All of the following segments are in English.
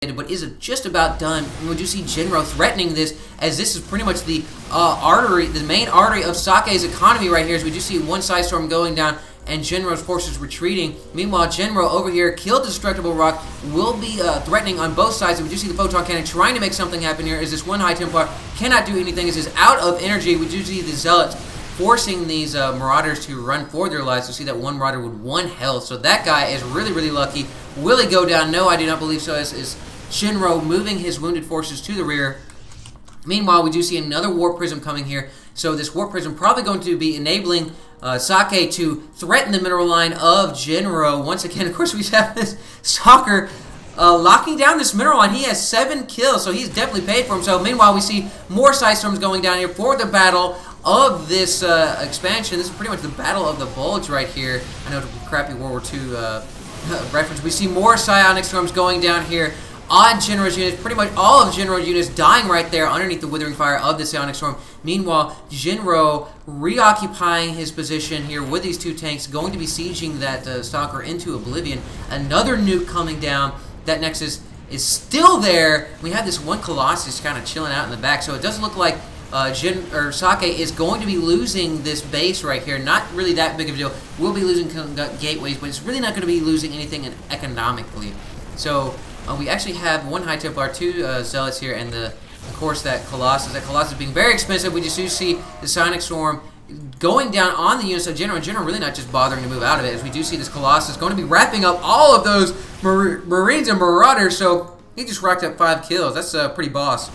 but is just about done. And we do see Jinro threatening this, as this is pretty much the artery, the main artery of Socke's economy right here. As we do see one side storm going down and Jinro's forces retreating. Meanwhile, Jinro over here killed the Destructible Rock, will be threatening on both sides. And we do see the Photon Cannon trying to make something happen here, as this one High Templar cannot do anything, as it's out of energy. We do see the Zealots forcing these Marauders to run for their lives. We see that one Marauder with 1 health, so that guy is really, really lucky. Will he go down? No, I do not believe so, as is Jinro moving his wounded forces to the rear. Meanwhile, we do see another Warp Prism coming here, so this Warp Prism probably going to be enabling Socke to threaten the mineral line of Jinro. Once again, of course, we have this Stalker locking down this mineral line. He has 7 kills, so he's definitely paid for himself. Meanwhile, we see more Side Storms going down here for the battle of this expansion. This is pretty much the Battle of the Bulge right here. I know it's a crappy World War II reference. We see more Psionic Storms going down here on Jinro's units. Pretty much all of Jinro's units dying right there underneath the Withering Fire of the Psionic Storm. Meanwhile, Jinro reoccupying his position here with these 2 tanks, going to be sieging that Stalker into oblivion. Another nuke coming down. That Nexus is still there. We have this one Colossus kind of chilling out in the back, so it does look like Socke is going to be losing this base right here. Not really that big of a deal. We'll be losing gateways, but it's really not going to be losing anything economically. So we actually have 1 High Templar, 2 Zealots here, and of course that Colossus. That Colossus being very expensive. We just do see the Psionic Storm going down on the units of Jinro, and Jinro really not just bothering to move out of it, as we do see this Colossus going to be wrapping up all of those Marines and Marauders, so he just racked up 5 kills. That's pretty boss.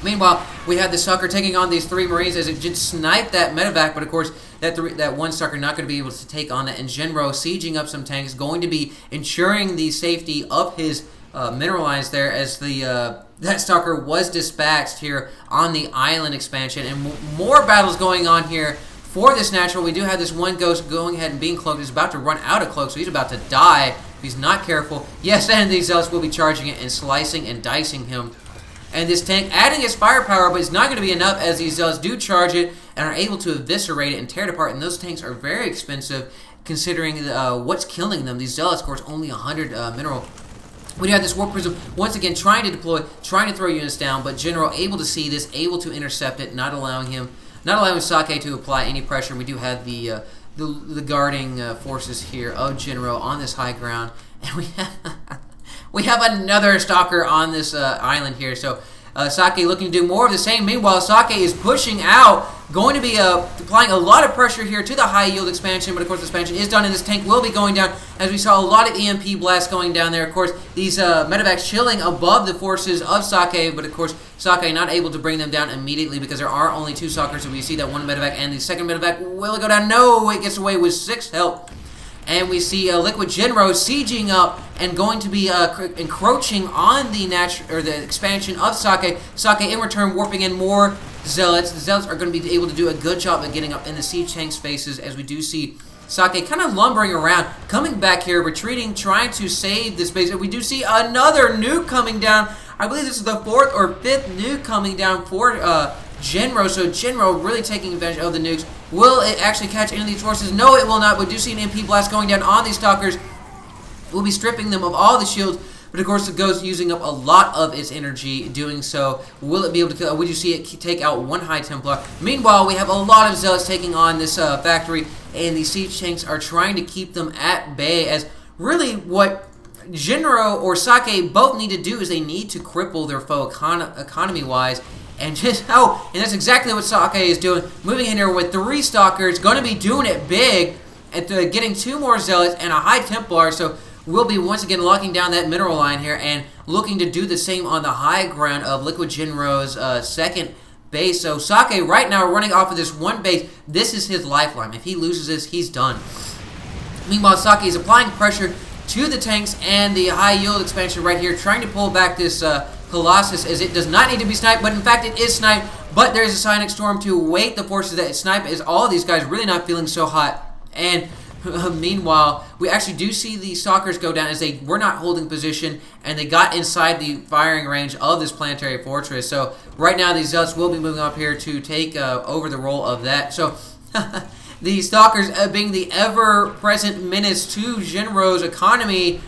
Meanwhile, we have the Sucker taking on these 3 Marines, as it just sniped that medevac, but of course that one Sucker not going to be able to take on that, and Jinro sieging up some tanks, going to be ensuring the safety of his mineral lines there, as that Stalker was dispatched here on the island expansion. And more battles going on here for this natural. We do have this one Ghost going ahead and being cloaked. He's about to run out of cloak, so he's about to die if he's not careful. Yes, and these Zealots will be charging it and slicing and dicing him. And this tank adding its firepower, but it's not going to be enough, as these Zealots do charge it and are able to eviscerate it and tear it apart. And those tanks are very expensive, considering what's killing them. These Zealots, of course, only 100 mineral. We have this Warp Prism once again trying to deploy, trying to throw units down, but Jinro able to see this, able to intercept it, not allowing Socke to apply any pressure. We do have the guarding forces here of Jinro on this high ground, and we have another Stalker on this island here. So Socke looking to do more of the same. Meanwhile, Socke is pushing out, going to be applying a lot of pressure here to the high yield expansion, but of course the expansion is done, and this tank will be going down, as we saw a lot of EMP blasts going down there. Of course, these medevacs chilling above the forces of Socke, but of course Socke not able to bring them down immediately, because there are only 2 Stalkers, so we see that one medevac, and the second medevac will go down. No, it gets away with 6 health. And we see LiquidJinro sieging up and going to be encroaching on the expansion of Socke. Socke in return warping in more Zealots. The Zealots are going to be able to do a good job of getting up in the siege tanks' faces, as we do see Socke kind of lumbering around, coming back here, retreating, trying to save this base. And we do see another nuke coming down. I believe this is the 4th or 5th nuke coming down for Jinro. So Jinro really taking advantage of the nukes. Will it actually catch any of these forces? No, it will not. We do see an MP blast going down on these Stalkers. We'll be stripping them of all the shields, but of course the Ghost using up a lot of its energy doing so. Will it be able to kill? Would you see it take out 1 High Templar? Meanwhile, we have a lot of Zealots taking on this factory, and the siege tanks are trying to keep them at bay, as really what Jinro or Socke both need to do is they need to cripple their foe economy-wise. And and that's exactly what Socke is doing. Moving in here with 3 Stalkers, going to be doing it big, and getting 2 more Zealots and a High Templar. So we'll be once again locking down that mineral line here, and looking to do the same on the high ground of LiquidJinro's 2nd base. So Socke right now running off of this one base. This is his lifeline. If he loses this, he's done. Meanwhile, Socke is applying pressure to the tanks and the high yield expansion right here, trying to pull back this Colossus, as it does not need to be sniped, but in fact it is sniped. But there's a Psionic Storm to wait the forces that it snipe, as all of these guys really not feeling so hot. And meanwhile, we actually do see the Stalkers go down, as they were not holding position, and they got inside the firing range of this planetary fortress. So right now these Zealots will be moving up here to take over the role of that. So the Stalkers being the ever-present menace to Jinro's economy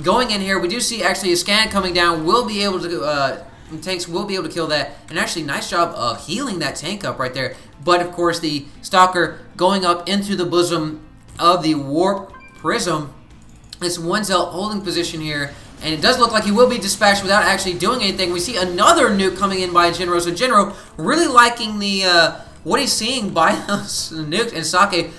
going in here. We do see actually a scan coming down. Will be able to tanks will be able to kill that, and actually nice job of healing that tank up right there. But of course the Stalker going up into the bosom of the Warp Prism. This one Zealot holding position here, and it does look like he will be dispatched without actually doing anything. We see another nuke coming in by Jinro. So Jinro really liking the what he's seeing by those nukes, and Socke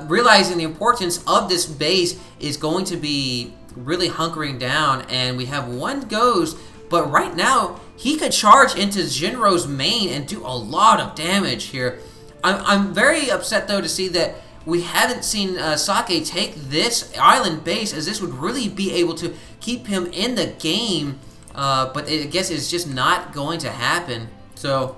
realizing the importance of this base is going to be really hunkering down. And we have one ghost, but right now he could charge into Jinro's main and do a lot of damage here. I'm very upset though to see that we haven't seen Socke take this island base, as this would really be able to keep him in the game, but I guess it's just not going to happen. So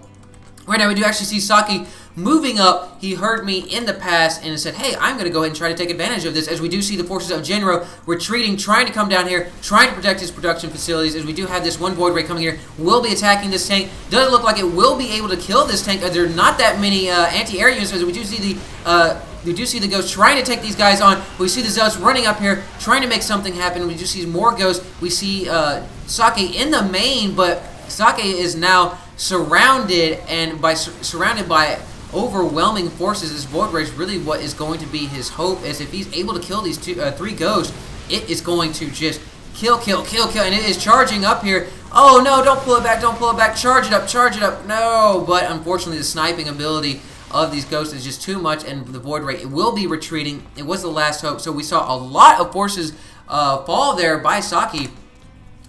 right now we do actually see Socke moving up. He heard me in the past and said, hey, I'm going to go ahead and try to take advantage of this, as we do see the forces of Jinro retreating, trying to come down here, trying to protect his production facilities, as we do have this one Void Ray coming here, will be attacking this tank. Does look like it will be able to kill this tank. There are not that many anti-air units, as we do see the Ghosts trying to take these guys on. We see the Zealots running up here, trying to make something happen. We do see more Ghosts. We see Socke in the main, but Socke is now surrounded, and surrounded by overwhelming forces. This Void Ray is really what is going to be his hope, as if he's able to kill these three Ghosts, it is going to just kill, and it is charging up here. Oh no, don't pull it back, charge it up, no, but unfortunately the sniping ability of these Ghosts is just too much, and the Void Ray will be retreating. It was the last hope, so we saw a lot of forces fall there by Socke.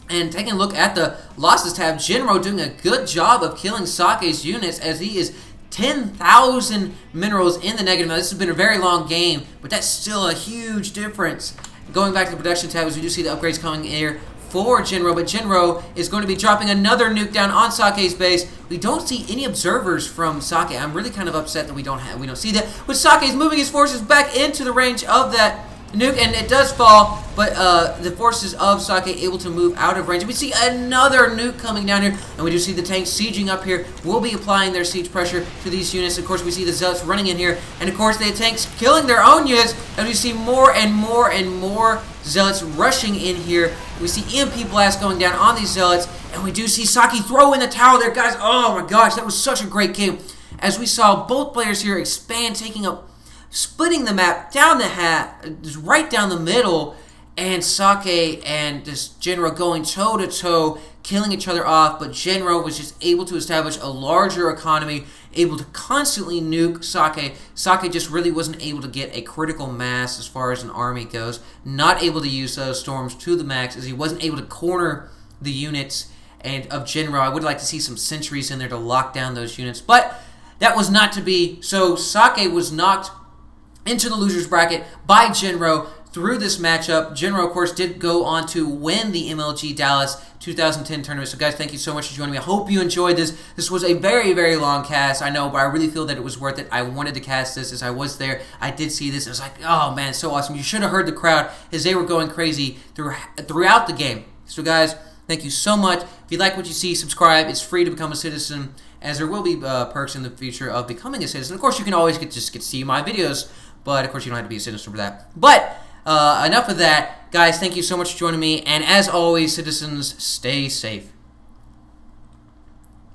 And taking a look at the losses tab, Jinro doing a good job of killing Socke's units, as he is 10,000 minerals in the negative. Now, this has been a very long game, but that's still a huge difference. Going back to the production tab, as we do see the upgrades coming here for Jinro, but Jinro is going to be dropping another nuke down on Socke's base. We don't see any observers from Socke. I'm really kind of upset that we don't see that. But Socke is moving his forces back into the range of that nuke, and it does fall, but the forces of Socke able to move out of range. We see another nuke coming down here, and we do see the tanks sieging up here. Will be applying their siege pressure to these units. Of course, we see the Zealots running in here, and of course the tanks killing their own units, and we see more and more Zealots rushing in here. We see EMP blast going down on these Zealots, and we do see Socke throw in the towel there, guys. Oh my gosh, that was such a great game, as we saw both players here expand, splitting the map down the just right down the middle, and Socke and this Jinro going toe-to-toe, killing each other off, but Jinro was just able to establish a larger economy, able to constantly nuke Socke. Socke just really wasn't able to get a critical mass as far as an army goes, not able to use those storms to the max, as he wasn't able to corner the units and of Jinro. I would like to see some sentries in there to lock down those units, but that was not to be. So Socke was knocked into the losers bracket by Jinro through this matchup. Jinro, of course, did go on to win the MLG Dallas 2010 tournament. So, guys, thank you so much for joining me. I hope you enjoyed this. This was a very, very long cast, I know, but I really feel that it was worth it. I wanted to cast this as I was there. I did see this. I was like, oh, man, so awesome. You should have heard the crowd as they were going crazy throughout the game. So, guys, thank you so much. If you like what you see, subscribe. It's free to become a citizen, as there will be perks in the future of becoming a citizen. Of course, you can always get to see my videos, but of course you don't have to be a citizen for that. But enough of that. Guys, thank you so much for joining me, and as always, citizens, stay safe.